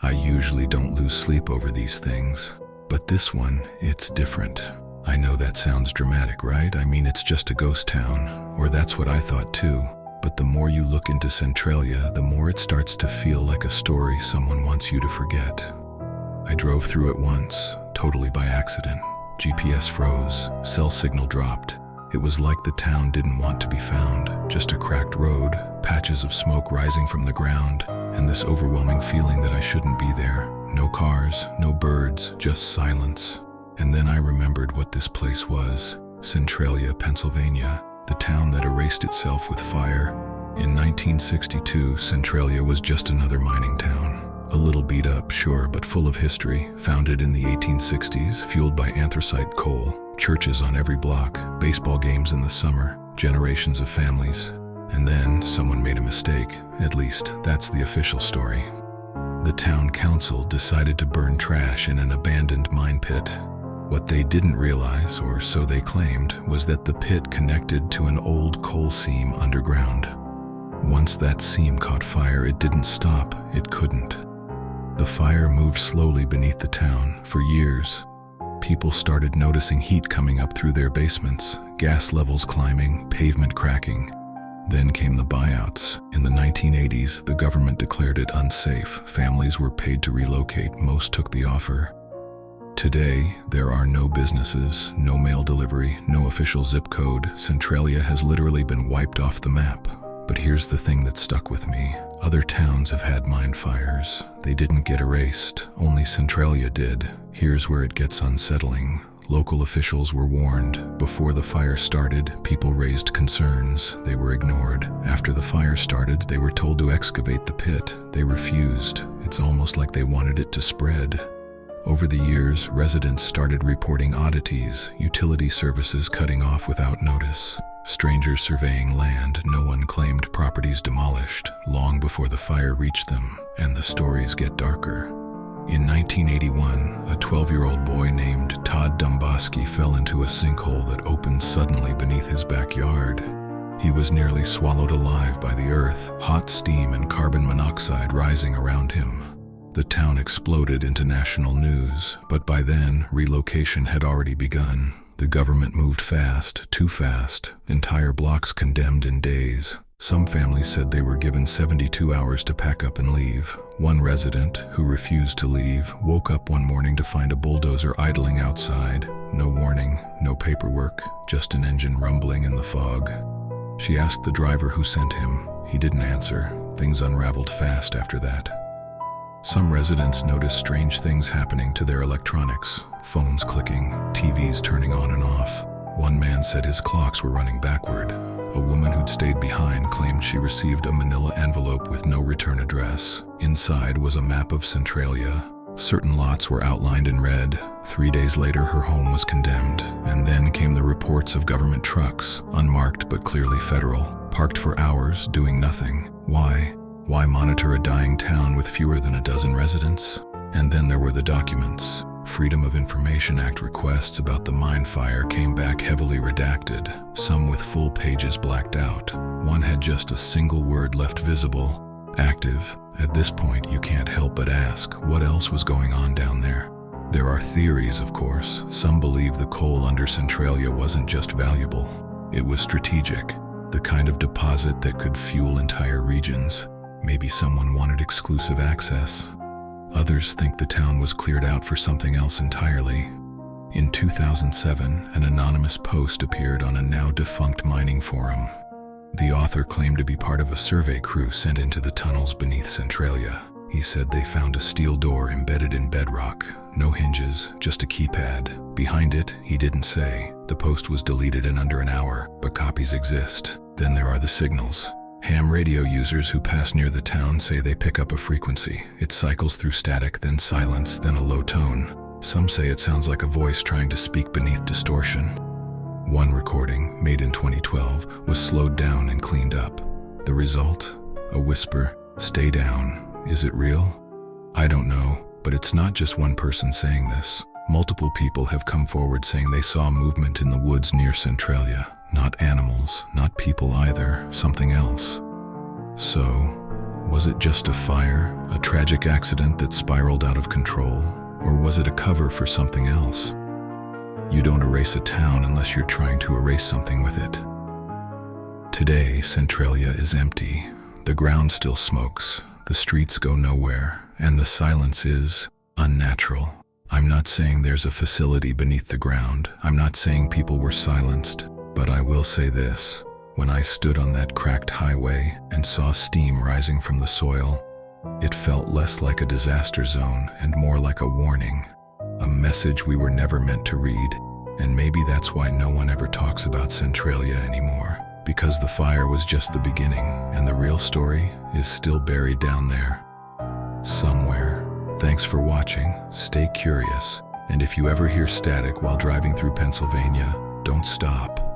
I usually don't lose sleep over these things, but this one, it's different. I know that sounds dramatic, right? I mean, it's just a ghost town, or that's what I thought too. But the more you look into Centralia, the more it starts to feel like a story someone wants you to forget. I drove through it once, totally by accident. GPS froze, cell signal dropped. It was like the town didn't want to be found, just a cracked road, patches of smoke rising from the ground, and this overwhelming feeling that I shouldn't be there. No cars, no birds, just silence. And then I remembered what this place was. Centralia, Pennsylvania, the town that erased itself with fire. In 1962, Centralia was just another mining town. A little beat up, sure, but full of history. Founded in the 1860s, fueled by anthracite coal. Churches on every block, baseball games in the summer, generations of families. And then someone made a mistake. At least, that's the official story. The town council decided to burn trash in an abandoned mine pit. What they didn't realize, or so they claimed, was that the pit connected to an old coal seam underground. Once that seam caught fire, it didn't stop, it couldn't. The fire moved slowly beneath the town. For years, people started noticing heat coming up through their basements, gas levels climbing, pavement cracking. Then came the buyouts. In the 1980s, the government declared it unsafe. Families were paid to relocate. Most took the offer. Today, there are no businesses, no mail delivery, no official zip code. Centralia has literally been wiped off the map. But here's the thing that stuck with me. Other towns have had mine fires. They didn't get erased. Only Centralia did. Here's where it gets unsettling. Local officials were warned. Before the fire started, people raised concerns. They were ignored. After the fire started, they were told to excavate the pit. They refused. It's almost like they wanted it to spread. Over the years, residents started reporting oddities, utility services cutting off without notice, strangers surveying land. No one claimed properties demolished long before the fire reached them, and the stories get darker. In 1981, a 12-year-old boy named Todd Dumboski fell into a sinkhole that opened suddenly beneath his backyard. He was nearly swallowed alive by the earth, hot steam and carbon monoxide rising around him. The town exploded into national news, but by then, relocation had already begun. The government moved fast, too fast, entire blocks condemned in days. Some families said they were given 72 hours to pack up and leave. One resident, who refused to leave, woke up one morning to find a bulldozer idling outside. No warning, no paperwork, just an engine rumbling in the fog. She asked the driver who sent him. He didn't answer. Things unraveled fast after that. Some residents noticed strange things happening to their electronics, phones clicking, TVs turning on and off. One man said his clocks were running backward. A woman who'd stayed behind claimed she received a manila envelope with no return address. Inside was a map of Centralia. Certain lots were outlined in red. 3 days later, her home was condemned. And then came the reports of government trucks, unmarked but clearly federal, parked for hours, doing nothing. Why? Why monitor a dying town with fewer than a dozen residents? And then there were the documents. Freedom of Information Act requests about the mine fire came back heavily redacted, some with full pages blacked out. One had just a single word left visible: active. At this point, you can't help but ask, what else was going on down there? There are theories, of course. Some believe the coal under Centralia wasn't just valuable. It was strategic, the kind of deposit that could fuel entire regions. Maybe someone wanted exclusive access. Others think the town was cleared out for something else entirely. In 2007, an anonymous post appeared on a now-defunct mining forum. The author claimed to be part of a survey crew sent into the tunnels beneath Centralia. He said they found a steel door embedded in bedrock, no hinges, just a keypad. Behind it, he didn't say. The post was deleted in under an hour, but copies exist. Then there are the signals. Ham radio users who pass near the town say they pick up a frequency. It cycles through static, then silence, then a low tone. Some say it sounds like a voice trying to speak beneath distortion. One recording, made in 2012, was slowed down and cleaned up. The result? A whisper, "Stay down." Is it real? I don't know, but it's not just one person saying this. Multiple people have come forward saying they saw movement in the woods near Centralia. Not animals, not people either, something else. So, Was it just a fire, a tragic accident that spiraled out of control, or was it a cover for something else? You don't erase a town unless you're trying to erase something with it. Today, Centralia is empty. The ground still smokes, the streets go nowhere, and the silence is unnatural. I'm not saying there's a facility beneath the ground. I'm not saying people were silenced, but I will say this. When I stood on that cracked highway and saw steam rising from the soil, it felt less like a disaster zone and more like a warning, a message we were never meant to read. And maybe that's why no one ever talks about Centralia anymore, because the fire was just the beginning and the real story is still buried down there, somewhere. Thanks for watching, stay curious, and if you ever hear static while driving through Pennsylvania, don't stop.